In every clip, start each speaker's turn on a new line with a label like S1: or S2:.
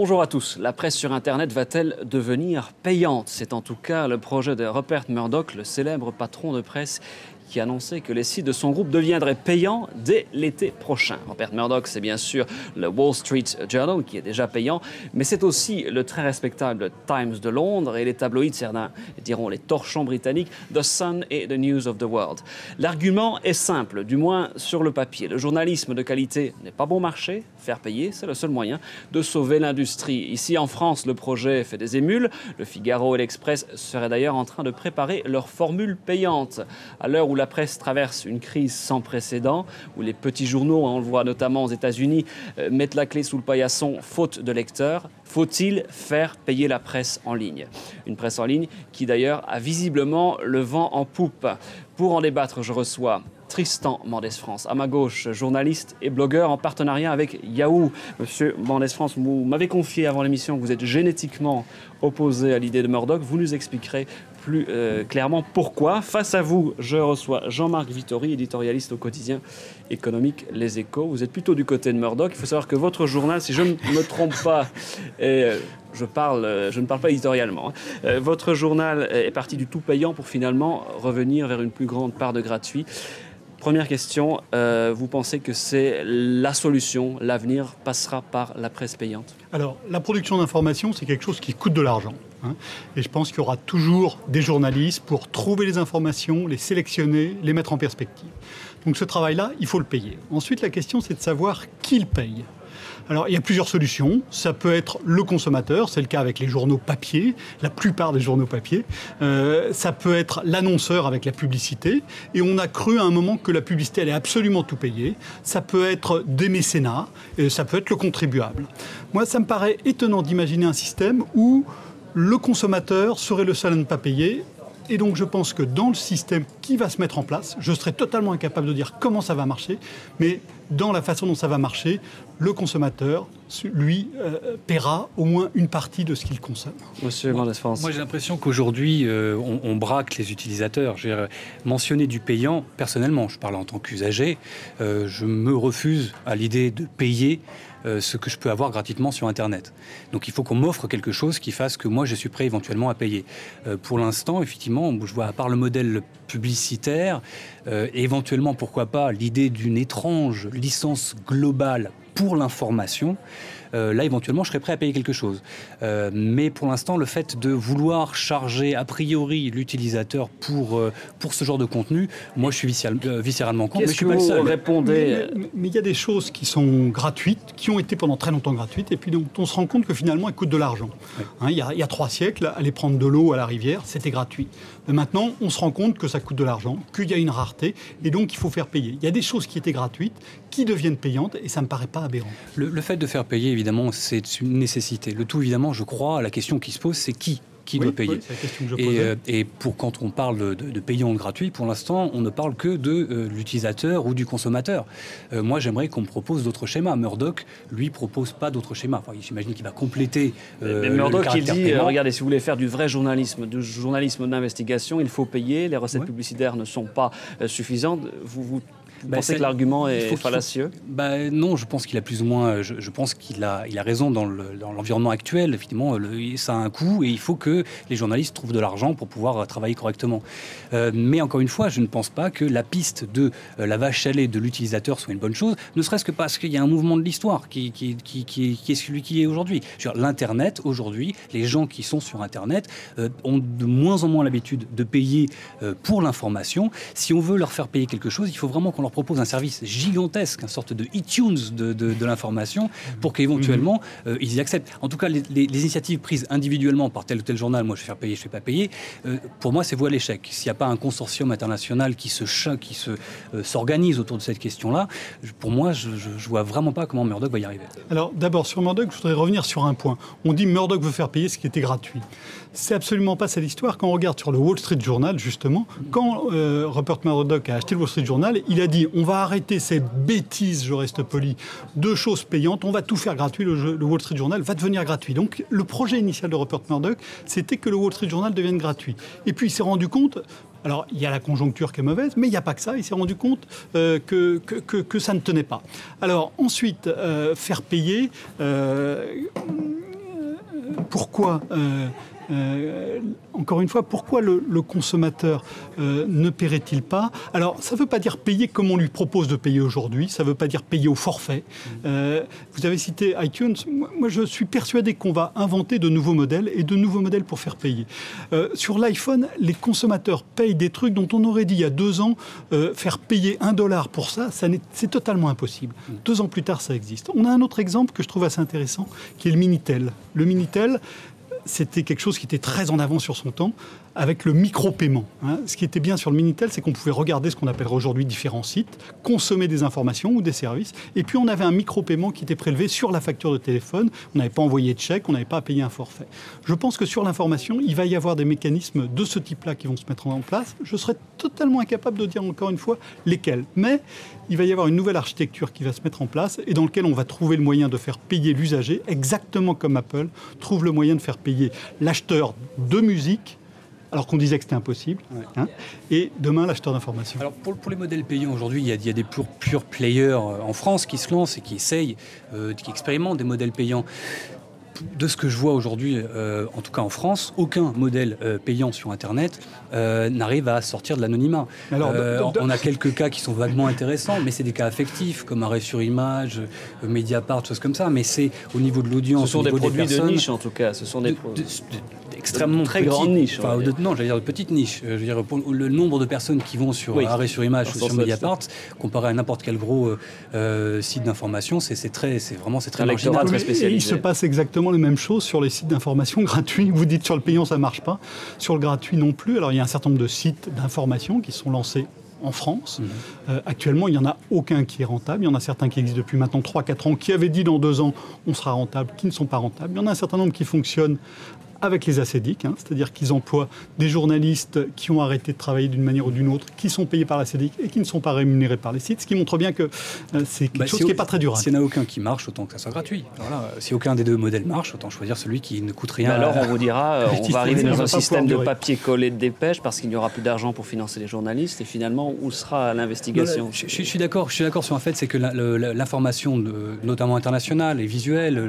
S1: Bonjour à tous. La presse sur Internet va-t-elle devenir payante? C'est en tout cas le projet de Rupert Murdoch, le célèbre patron de presse, qui annonçait que les sites de son groupe deviendraient payants dès l'été prochain. Rupert Murdoch, c'est bien sûr le Wall Street Journal qui est déjà payant, mais c'est aussi le très respectable Times de Londres et les tabloïds, certains diront les torchons britanniques, The Sun et The News of the World. L'argument est simple, du moins sur le papier. Le journalisme de qualité n'est pas bon marché, faire payer, c'est le seul moyen de sauver l'industrie. Ici en France, le projet fait des émules. Le Figaro et l'Express seraient d'ailleurs en train de préparer leur formule payante. À l'heure où la presse traverse une crise sans précédent, où les petits journaux, on le voit notamment aux États-Unis, mettent la clé sous le paillasson faute de lecteurs, faut-il faire payer la presse en ligne? Une presse en ligne qui d'ailleurs a visiblement le vent en poupe. Pour en débattre, je reçois Tristan Mendès-France, à ma gauche, journaliste et blogueur en partenariat avec Yahoo. Monsieur Mendès-France, vous m'avez confié avant l'émission que vous êtes génétiquement opposé à l'idée de Murdoch. Vous nous expliquerez plus clairement pourquoi. Face à vous, je reçois Jean-Marc Vittori, éditorialiste au quotidien économique Les Échos. Vous êtes plutôt du côté de Murdoch. Il faut savoir que votre journal, si je ne me trompe pas, je ne parle pas éditorialement, votre journal est parti du tout payant pour finalement revenir vers une plus grande part de gratuit. Première question, vous pensez que c'est la solution, l'avenir passera par la presse payante?
S2: Alors, la production d'informations, c'est quelque chose qui coûte de l'argent. Et je pense qu'il y aura toujours des journalistes pour trouver les informations, les sélectionner, les mettre en perspective. Donc ce travail-là, il faut le payer. Ensuite, la question, c'est de savoir qui le paye. Alors, il y a plusieurs solutions. Ça peut être le consommateur, c'est le cas avec les journaux papier, la plupart des journaux papier. Ça peut être l'annonceur avec la publicité. Et on a cru à un moment que la publicité allait absolument tout payer. Ça peut être des mécénats, et ça peut être le contribuable. Moi, ça me paraît étonnant d'imaginer un système où le consommateur serait le seul à ne pas payer. Et donc je pense que dans le système qui va se mettre en place, je serai totalement incapable de dire comment ça va marcher, mais dans la façon dont ça va marcher, le consommateur, lui, paiera au moins une partie de ce qu'il consomme.
S1: Monsieur Mendès-France.
S3: Moi j'ai l'impression qu'aujourd'hui, on braque les utilisateurs. J'ai mentionné du payant, personnellement, je parle en tant qu'usager, je me refuse à l'idée de payer ce que je peux avoir gratuitement sur Internet. Donc il faut qu'on m'offre quelque chose qui fasse que moi je suis prêt éventuellement à payer. Pour l'instant, effectivement, je vois à part le modèle publicitaire, éventuellement pourquoi pas l'idée d'une étrange licence globale pour l'information, là éventuellement je serais prêt à payer quelque chose. Mais pour l'instant, le fait de vouloir charger a priori l'utilisateur pour ce genre de contenu, moi je suis viscéralement contre, mais je suis pas le seul.
S2: Mais il y a des choses qui sont gratuites, qui ont été pendant très longtemps gratuites, et puis donc on se rend compte que finalement elles coûtent de l'argent. Oui. Il y a 3 siècles, aller prendre de l'eau à la rivière, c'était gratuit. Mais maintenant, on se rend compte que ça coûte de l'argent, qu'il y a une rareté, et donc il faut faire payer. Il y a des choses qui étaient gratuites, qui deviennent payantes, et ça ne me paraît pas aberrant.
S3: Le fait de faire payer, évidemment, c'est une nécessité. Le tout, évidemment, je crois, la question qui se pose, c'est qui doit payer.
S2: C'est la question que je posais.
S3: Et quand on parle de payant ou de gratuit, pour l'instant, on ne parle que de l'utilisateur ou du consommateur. Moi, j'aimerais qu'on me propose d'autres schémas. Murdoch, lui, propose pas d'autres schémas. Enfin, j'imagine qu'il va compléter
S1: mais Murdoch, il dit, regardez, si vous voulez faire du vrai journalisme, du journalisme d'investigation, il faut payer. Les recettes publicitaires ne sont pas suffisantes. Vous pensez que l'argument est fallacieux?
S3: Non, je pense qu'il a plus ou moins. Je pense qu'il a raison dans l'environnement actuel. Effectivement, ça a un coût et il faut que les journalistes trouvent de l'argent pour pouvoir travailler correctement. Mais encore une fois, je ne pense pas que la piste de la vache à lait de l'utilisateur soit une bonne chose, ne serait-ce que parce qu'il y a un mouvement de l'histoire qui est celui qui est aujourd'hui. L'Internet, aujourd'hui, les gens qui sont sur Internet ont de moins en moins l'habitude de payer pour l'information. Si on veut leur faire payer quelque chose, il faut vraiment qu'on leur propose un service gigantesque, une sorte de iTunes de l'information, pour qu'éventuellement ils y acceptent. En tout cas, les initiatives prises individuellement par tel ou tel journal, moi je vais faire payer, je ne fais pas payer, pour moi c'est voué à l'échec. S'il n'y a pas un consortium international qui s'organise autour de cette question-là, pour moi je ne vois vraiment pas comment Murdoch va y arriver.
S2: Alors d'abord sur Murdoch, je voudrais revenir sur un point. On dit Murdoch veut faire payer ce qui était gratuit. C'est absolument pas ça l'histoire. Quand on regarde sur le Wall Street Journal, justement, quand Rupert Murdoch a acheté le Wall Street Journal, il a dit on va arrêter ces bêtises, je reste poli, de choses payantes, on va tout faire gratuit, le Wall Street Journal va devenir gratuit. Donc le projet initial de Rupert Murdoch, c'était que le Wall Street Journal devienne gratuit. Et puis il s'est rendu compte, alors il y a la conjoncture qui est mauvaise, mais il n'y a pas que ça, il s'est rendu compte que ça ne tenait pas. Alors ensuite, faire payer... pourquoi encore une fois, pourquoi le consommateur ne paierait-il pas? Alors, ça ne veut pas dire payer comme on lui propose de payer aujourd'hui, ça ne veut pas dire payer au forfait. Vous avez cité iTunes, moi je suis persuadé qu'on va inventer de nouveaux modèles et de nouveaux modèles pour faire payer. Sur l'iPhone, les consommateurs payent des trucs dont on aurait dit il y a 2 ans, faire payer $1 pour ça, c'est totalement impossible. 2 ans plus tard, ça existe. On a un autre exemple que je trouve assez intéressant, qui est le Minitel. Le Minitel, c'était quelque chose qui était très en avance sur son temps, avec le micro-paiement. Ce qui était bien sur le Minitel, c'est qu'on pouvait regarder ce qu'on appellerait aujourd'hui différents sites, consommer des informations ou des services, et puis on avait un micro-paiement qui était prélevé sur la facture de téléphone. On n'avait pas envoyé de chèque, on n'avait pas à payer un forfait. Je pense que sur l'information, il va y avoir des mécanismes de ce type-là qui vont se mettre en place. Je serais totalement incapable de dire encore une fois lesquels. Mais il va y avoir une nouvelle architecture qui va se mettre en place et dans laquelle on va trouver le moyen de faire payer l'usager, exactement comme Apple trouve le moyen de faire payer l'acheteur de musique, alors qu'on disait que c'était impossible, et demain l'acheteur d'informations.
S3: Alors pour les modèles payants aujourd'hui, il y a des pure players en France qui se lancent et qui essayent, qui expérimentent des modèles payants. De ce que je vois aujourd'hui, en tout cas en France, aucun modèle payant sur Internet n'arrive à sortir de l'anonymat. On a quelques cas qui sont vaguement intéressants, mais c'est des cas affectifs, comme Arrêt sur Image, Mediapart, choses comme ça. Mais c'est au niveau de l'audience,
S1: ce sont des produits de niche en tout cas. Ce sont des
S3: extrêmement
S1: très grande niche.
S3: Non, j'allais dire de petite niche. Je veux dire, pour le nombre de personnes qui vont sur Arrêt sur Image ou sur Mediapart, comparé à n'importe quel gros site d'information, c'est très marginal.
S1: Très spécialisé.
S2: Il se passe exactement les mêmes choses sur les sites d'information gratuits. Vous dites sur le payant, ça ne marche pas. Sur le gratuit non plus. Alors, il y a un certain nombre de sites d'information qui sont lancés en France. Actuellement, il n'y en a aucun qui est rentable. Il y en a certains qui existent depuis maintenant 3-4 ans, qui avaient dit dans 2 ans, on sera rentable, qui ne sont pas rentables. Il y en a un certain nombre qui fonctionnent avec les ACDIC, c'est-à-dire qu'ils emploient des journalistes qui ont arrêté de travailler d'une manière ou d'une autre, qui sont payés par l'ACDIC et qui ne sont pas rémunérés par les sites, ce qui montre bien que c'est quelque chose qui n'est pas très durable.
S3: S'il n'y en a aucun qui marche, autant que ça soit gratuit. Voilà. Si aucun des 2 modèles marche, autant choisir celui qui ne coûte rien.
S1: Alors on vous dira, on va arriver dans un système de papier-collé de dépêche parce qu'il n'y aura plus d'argent pour financer les journalistes et finalement, où sera l'investigation?
S3: Je suis d'accord sur un fait, c'est que l'information, notamment internationale, les visuels,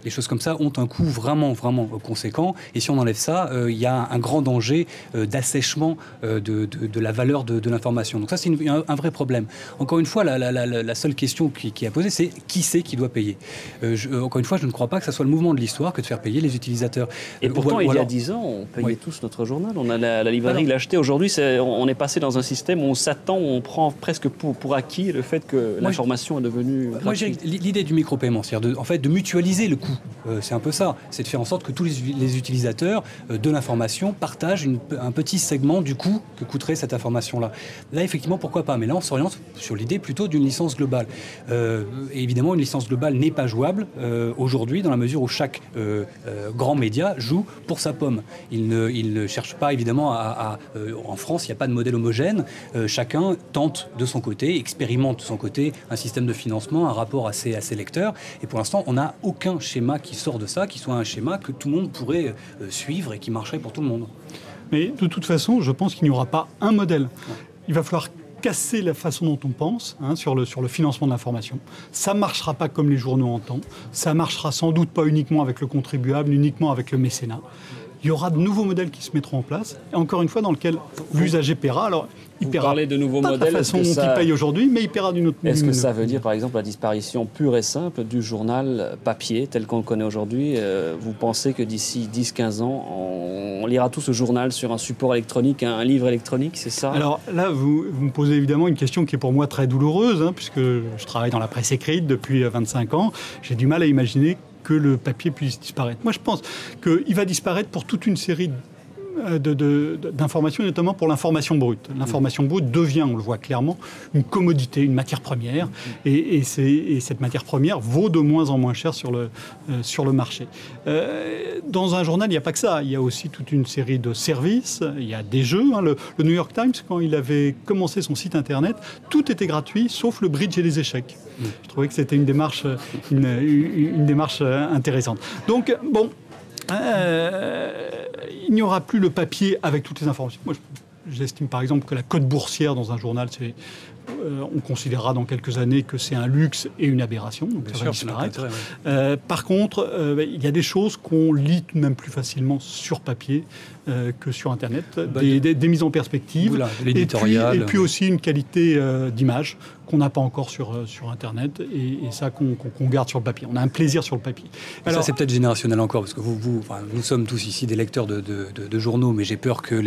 S3: les choses comme ça, ont un coût vraiment conséquent. Et si on enlève ça, il y a un grand danger d'assèchement de la valeur de l'information. Donc ça, c'est un vrai problème. Encore une fois, la seule question qui est à poser, c'est qui c'est qui doit payer. Encore une fois, je ne crois pas que ce soit le mouvement de l'histoire que de faire payer les utilisateurs.
S1: Et pourtant, il y a 10 ans, on payait tous notre journal. On a la librairie l'achetait. Aujourd'hui, on est passé dans un système où on s'attend, où on prend presque pour acquis le fait que l'information est devenue gratuite.
S3: L'idée du micro-paiement, c'est-à-dire de mutualiser le coût, c'est un peu ça. C'est de faire en sorte que tous les utilisateurs de l'information partagent un petit segment du coût que coûterait cette information-là. Là, effectivement, pourquoi pas? Mais là, on s'oriente sur l'idée plutôt d'une licence globale. Et évidemment, une licence globale n'est pas jouable aujourd'hui dans la mesure où chaque grand média joue pour sa pomme. Il ne cherche pas, évidemment, en France, il n'y a pas de modèle homogène. Chacun tente de son côté, expérimente de son côté un système de financement, un rapport à ses lecteurs. Et pour l'instant, on n'a aucun schéma qui sort de ça, qui soit un schéma que tout le monde pourrait suivre et qui marcherait pour tout le monde.
S2: Mais de toute façon, je pense qu'il n'y aura pas un modèle. Il va falloir casser la façon dont on pense sur le financement de l'information. Ça ne marchera pas comme les journaux en temps. Ça ne marchera sans doute pas uniquement avec le contribuable, uniquement avec le mécénat. Il y aura de nouveaux modèles qui se mettront en place, et encore une fois dans lequel l'usager paiera. Alors, il
S1: Vous
S2: paiera
S1: parlez de nouveaux
S2: pas
S1: modèles,
S2: de la façon dont il paye aujourd'hui, mais il paiera d'une autre manière.
S1: Est-ce que ça veut dire, par exemple, la disparition pure et simple du journal papier tel qu'on le connaît aujourd'hui? Vous pensez que d'ici 10-15 ans, on lira tout ce journal sur un support électronique, un livre électronique, c'est ça?
S2: Alors là, vous me posez évidemment une question qui est pour moi très douloureuse, puisque je travaille dans la presse écrite depuis 25 ans. J'ai du mal à imaginer que le papier puisse disparaître. Moi, je pense qu'il va disparaître pour toute une série d'informations, notamment pour l'information brute. L'information brute devient, on le voit clairement, une commodité, une matière première, et cette matière première vaut de moins en moins cher sur le marché. Dans un journal, il n'y a pas que ça. Il y a aussi toute une série de services, il y a des jeux. Le New York Times, quand il avait commencé son site internet, tout était gratuit, sauf le bridge et les échecs. Je trouvais que c'était une démarche intéressante. Donc, bon, il n'y aura plus le papier avec toutes les informations. Moi, j'estime par exemple que la cote boursière dans un journal, c'est on considérera dans quelques années que c'est un luxe et une aberration, donc ça va disparaître. Par contre, il y a des choses qu'on lit tout de même plus facilement sur papier que sur Internet, des mises en perspective,
S3: l'éditorial.
S2: Et puis aussi une qualité d'image qu'on n'a pas encore sur Internet, et ça qu'on garde sur le papier. On a un plaisir sur le papier.
S3: Alors, ça, c'est peut-être générationnel encore, parce que nous sommes tous ici des lecteurs de journaux, mais j'ai peur que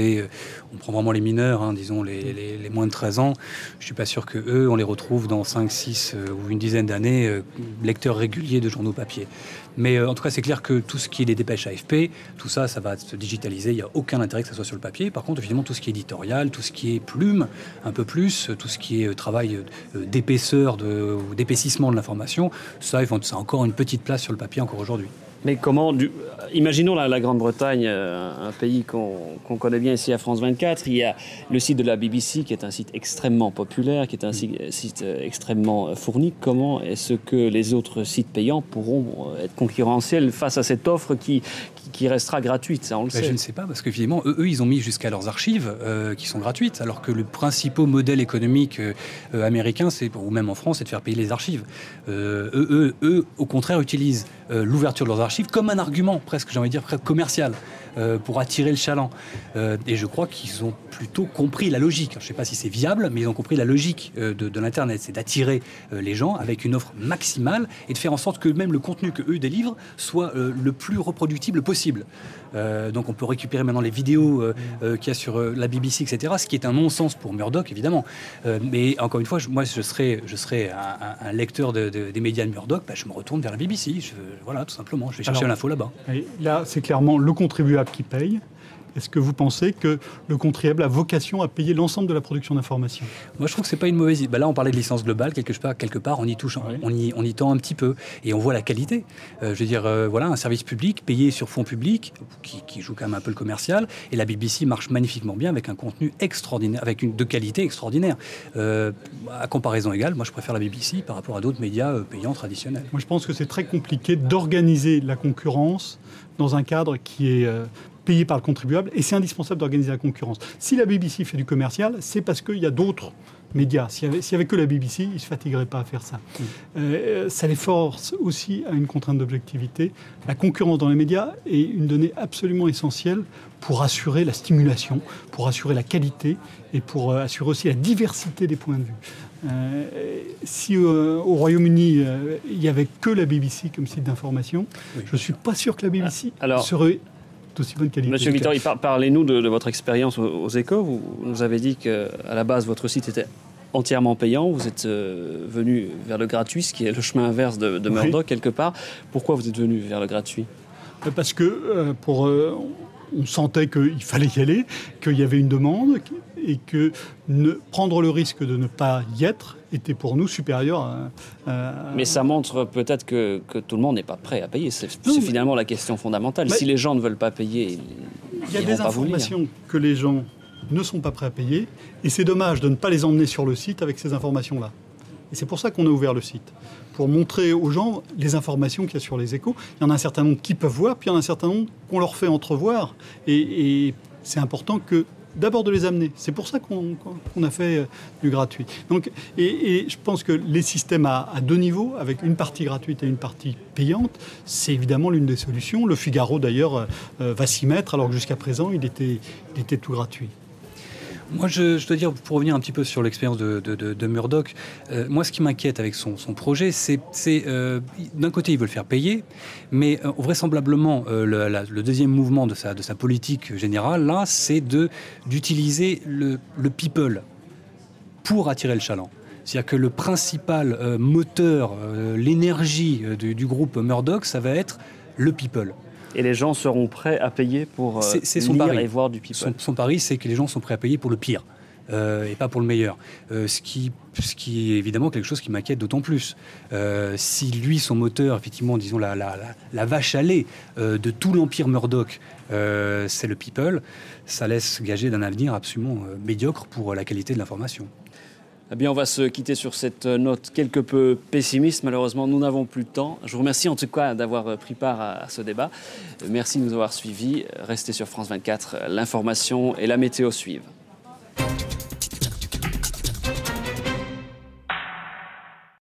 S3: on prend vraiment les mineurs, hein, disons les moins de 13 ans, je ne suis pas sûr qu'eux, on les retrouve dans 5, 6 ou une dizaine d'années, lecteurs réguliers de journaux papier. Mais en tout cas, c'est clair que tout ce qui est des dépêches AFP, tout ça, ça va se digitaliser. Il n'y a aucun intérêt que ça soit sur le papier. Par contre, évidemment, tout ce qui est éditorial, tout ce qui est plume, un peu plus, tout ce qui est travail d'épaisseur, ou d'épaississement de l'information, ça a encore une petite place sur le papier encore aujourd'hui.
S1: Mais comment, imaginons la Grande-Bretagne, un pays qu'on connaît bien ici à France 24, il y a le site de la BBC qui est un site extrêmement populaire, qui est un site extrêmement fourni. Comment est-ce que les autres sites payants pourront être concurrentiels face à cette offre qui restera gratuite, ça on le sait.
S3: Je ne sais pas, parce qu'évidemment, eux, ils ont mis jusqu'à leurs archives qui sont gratuites, alors que le principal modèle économique américain, ou même en France, c'est de faire payer les archives. Eux, au contraire, utilisent l'ouverture de leurs archives comme un argument, presque, j'ai envie de dire, presque commercial, pour attirer le chaland. Et je crois qu'ils ont plutôt compris la logique. Je ne sais pas si c'est viable, mais ils ont compris la logique de l'Internet. C'est d'attirer les gens avec une offre maximale et de faire en sorte que même le contenu qu'eux délivrent soit le plus reproductible possible. Donc on peut récupérer maintenant les vidéos qu'il y a sur la BBC, etc., ce qui est un non-sens pour Murdoch, évidemment. Mais encore une fois, moi, je serais un lecteur des médias de Murdoch, je me retourne vers la BBC. Voilà, tout simplement. Je vais chercher l'info là-bas.
S2: Là, c'est clairement le contribuable qui paye. Est-ce que vous pensez que le contribuable a vocation à payer l'ensemble de la production d'informations ?
S3: Moi, je trouve que c'est pas une mauvaise idée. Là, on parlait de licence globale, quelque part, on y touche, on y tend un petit peu, et on voit la qualité. Je veux dire, voilà, un service public payé sur fonds publics, qui joue quand même un peu le commercial, et la BBC marche magnifiquement bien avec un contenu extraordinaire, avec de qualité extraordinaire. À comparaison égale, moi, je préfère la BBC par rapport à d'autres médias payants traditionnels.
S2: Moi, je pense que c'est très compliqué d'organiser la concurrence dans un cadre qui est payé par le contribuable, et c'est indispensable d'organiser la concurrence. Si la BBC fait du commercial, c'est parce qu'il y a d'autres médias. S'il n'y avait que la BBC, ils ne se fatigueraient pas à faire ça. Ça les force aussi à une contrainte d'objectivité. La concurrence dans les médias est une donnée absolument essentielle pour assurer la stimulation, pour assurer la qualité et pour assurer aussi la diversité des points de vue. Si au Royaume-Uni, il n'y avait que la BBC comme site d'information, je ne suis pas sûr que la BBC serait aussi bonne qualité.
S1: Monsieur Vittori, parlez-nous de votre expérience aux Échos. Vous nous avez dit qu'à la base, votre site était entièrement payant. Vous êtes venu vers le gratuit, ce qui est le chemin inverse de Murdoch, quelque part. Pourquoi vous êtes venu vers le gratuit ?
S2: Parce que on sentait qu'il fallait y aller, qu'il y avait une demande, et que prendre le risque de ne pas y être était pour nous supérieur à...
S1: Mais ça montre peut-être que tout le monde n'est pas prêt à payer. C'est finalement la question fondamentale. Si les gens ne veulent pas payer,
S2: il y a des informations que les gens ne sont pas prêts à payer, et c'est dommage de ne pas les emmener sur le site avec ces informations-là. Et c'est pour ça qu'on a ouvert le site, pour montrer aux gens les informations qu'il y a sur les Échos. Il y en a un certain nombre qui peuvent voir, puis il y en a un certain nombre qu'on leur fait entrevoir. Et c'est important d'abord de les amener. C'est pour ça qu'on a fait du gratuit. Donc, et je pense que les systèmes à deux niveaux, avec une partie gratuite et une partie payante, c'est évidemment l'une des solutions. Le Figaro, d'ailleurs, va s'y mettre, alors que jusqu'à présent, il était tout gratuit.
S3: Moi, je dois dire, pour revenir un petit peu sur l'expérience de Murdoch, moi, ce qui m'inquiète avec son projet, c'est d'un côté, il veut le faire payer, mais vraisemblablement, le deuxième mouvement de sa politique générale, là, c'est d'utiliser le people pour attirer le chaland. C'est-à-dire que le principal moteur, l'énergie du groupe Murdoch, ça va être le people.
S1: Et les gens seront prêts à payer pour lire et voir du people.
S3: Son pari, c'est que les gens sont prêts à payer pour le pire et pas pour le meilleur. Ce qui est évidemment quelque chose qui m'inquiète d'autant plus. Si lui, son moteur, effectivement, disons la vache à lait de tout l'empire Murdoch, c'est le people, ça laisse gager d'un avenir absolument médiocre pour la qualité de l'information.
S1: Eh bien, on va se quitter sur cette note quelque peu pessimiste. Malheureusement, nous n'avons plus de temps. Je vous remercie en tout cas d'avoir pris part à ce débat. Merci de nous avoir suivis. Restez sur France 24. L'information et la météo suivent.